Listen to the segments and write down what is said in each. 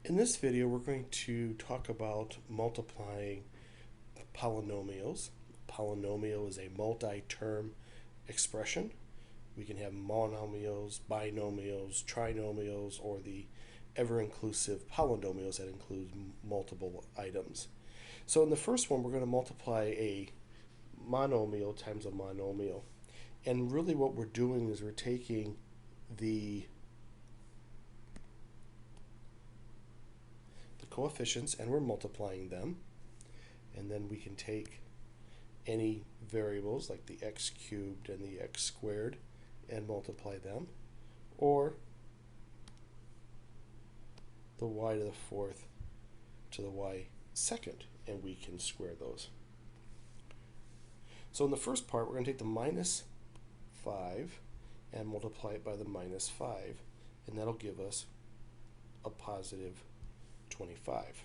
In this video, we're going to talk about multiplying polynomials. Polynomial is a multi-term expression. We can have monomials, binomials, trinomials, or the ever-inclusive polynomials that include multiple items. So in the first one, we're going to multiply a monomial times a monomial. And really what we're doing is we're taking the coefficients and we're multiplying them, and then we can take any variables like the x cubed and the x squared and multiply them, or the y to the fourth to the y second, and we can square those. So in the first part, we're going to take the minus 5 and multiply it by the minus 5, and that'll give us a positive 25.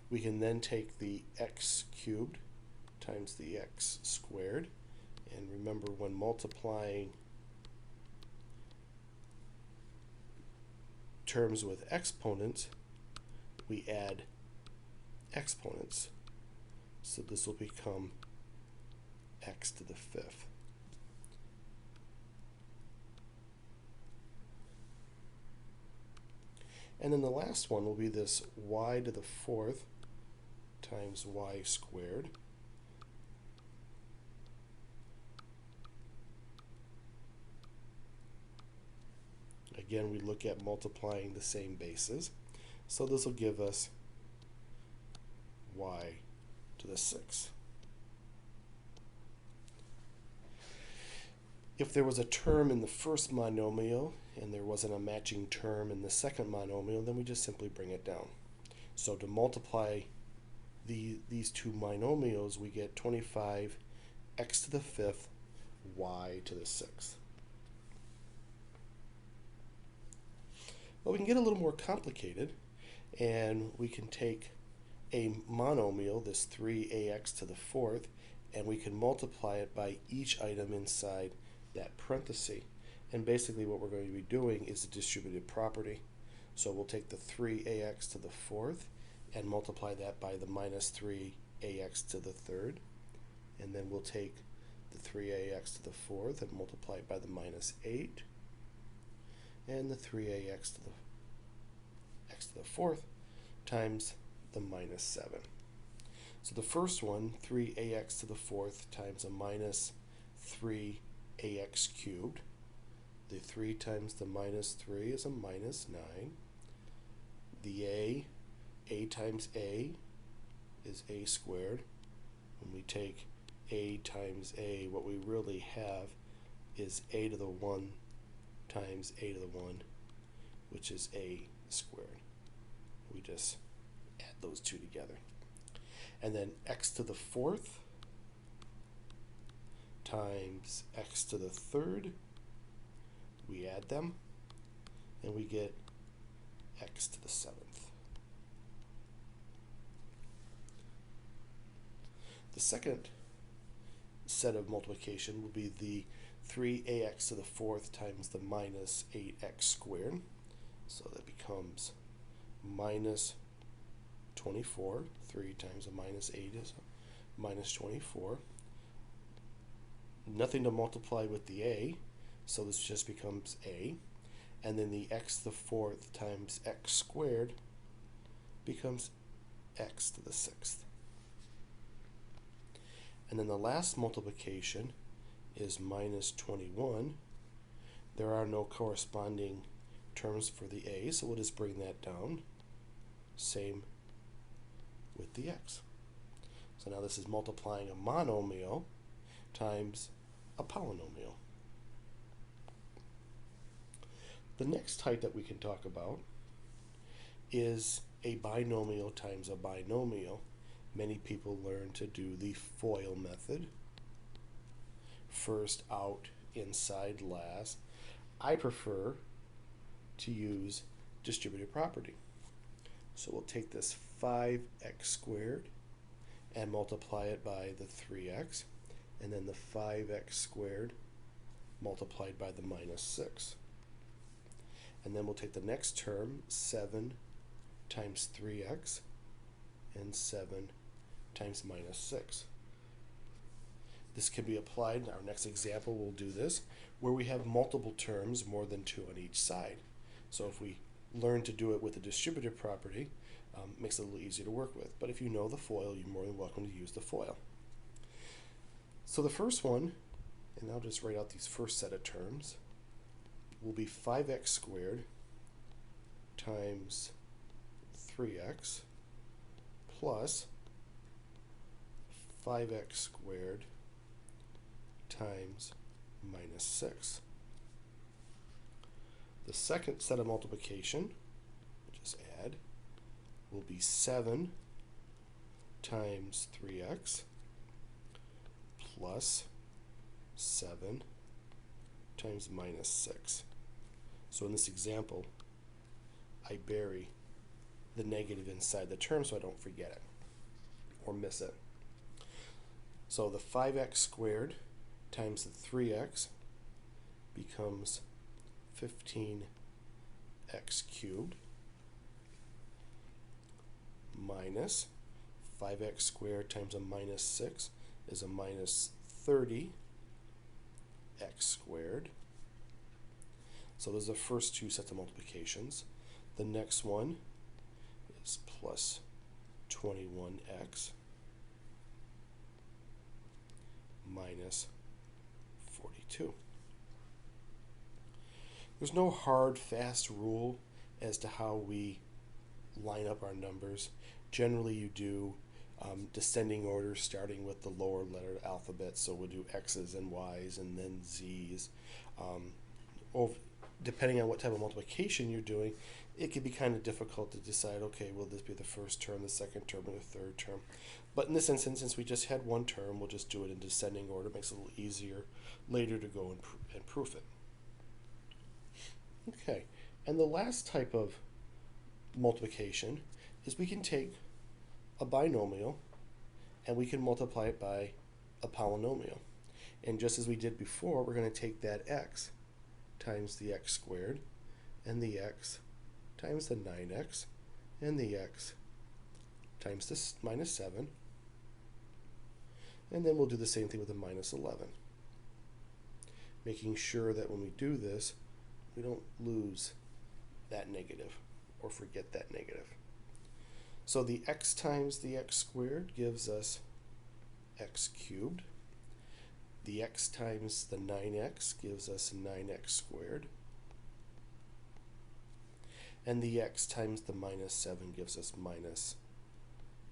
We can then take the x cubed times the x squared, and remember, when multiplying terms with exponents, we add exponents. So this will become x to the fifth. And then the last one will be this y to the fourth times y squared. Again, we look at multiplying the same bases. So this will give us y to the sixth. If there was a term in the first monomial and there wasn't a matching term in the second monomial, then we just simply bring it down. So to multiply these two monomials, we get 25 x to the fifth, y to the sixth. Well, we can get a little more complicated, and we can take a monomial, this 3ax to the fourth, and we can multiply it by each item inside that parenthesis. And basically what we're going to be doing is the distributive property. So we'll take the 3ax to the fourth and multiply that by the minus 3ax to the third, and then we'll take the 3ax to the fourth and multiply it by the minus 8, and the 3ax to the x to the fourth times the minus 7. So the first one, 3ax to the fourth times a minus 3ax cubed. The 3 times the minus 3 is a minus 9. The a times a is a squared. When we take a times a, what we really have is a to the 1 times a to the 1, which is a squared. We just add those two together. And then x to the fourth times x to the third, we add them, and we get x to the seventh. The second set of multiplication will be the 3ax to the fourth times the minus 8x squared. So that becomes minus 24. 3 times a minus 8 is a minus 24. Nothing to multiply with the a, so this just becomes a. And then the x to the fourth times x squared becomes x to the sixth. And then the last multiplication is minus 21. There are no corresponding terms for the a, so we'll just bring that down. Same with the x. So now this is multiplying a monomial times a polynomial. The next type that we can talk about is a binomial times a binomial. Many people learn to do the FOIL method. First out, inside last. I prefer to use distributive property. So we'll take this 5x squared and multiply it by the 3x, and then the 5x squared multiplied by the minus 6. And then we'll take the next term, 7 times 3x, and 7 times minus 6. This can be applied, in our next example we'll do this, where we have multiple terms, more than 2 on each side. So if we learn to do it with a distributive property, it makes it a little easier to work with. But if you know the FOIL, you're more than welcome to use the FOIL. So the first one, and I'll just write out these first set of terms, will be 5x squared times 3x plus 5x squared times minus 6. The second set of multiplication, just add, will be 7 times 3x plus 7 times minus 6. So in this example, I bury the negative inside the term so I don't forget it or miss it. So the 5x squared times the 3x becomes 15x cubed minus 5x squared times a minus 6 is a minus 30x squared. So those are the first two sets of multiplications. The next one is plus 21x minus 42. There's no hard, fast rule as to how we line up our numbers. Generally, you do descending order, starting with the lower letter of the alphabet. So we'll do X's and Y's and then Z's. Depending on what type of multiplication you're doing, it can be kind of difficult to decide, okay, will this be the first term, the second term, or the third term? But in this instance, since we just had one term, we'll just do it in descending order. It makes it a little easier later to go and proof it. Okay, and the last type of multiplication is we can take a binomial and we can multiply it by a polynomial. And just as we did before, we're going to take that x times the x squared and the x times the 9x and the x times this minus 7, and then we'll do the same thing with the minus 11, making sure that when we do this we don't lose that negative or forget that negative. So the x times the x squared gives us x cubed. The x times the 9x gives us 9x squared. And the x times the minus 7 gives us minus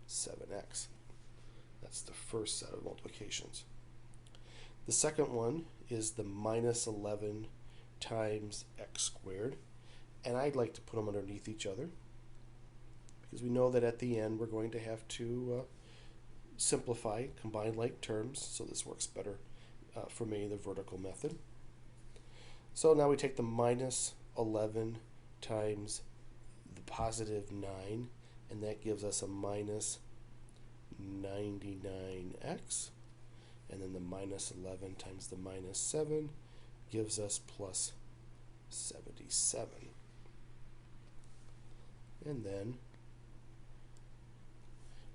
7x. That's the first set of multiplications. The second one is the minus 11 times x squared. And I'd like to put them underneath each other because we know that at the end we're going to have to simplify, combine like terms, so this works better for me, the vertical method. So now we take the minus 11 times the positive 9, and that gives us a minus 99x, and then the minus 11 times the minus 7 gives us plus 77. And then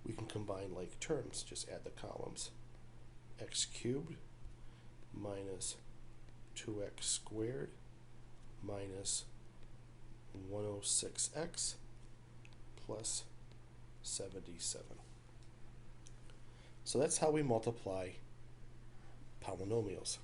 we can combine like terms, just add the columns. X cubed minus 2x squared minus 106x plus 77. So that's how we multiply polynomials.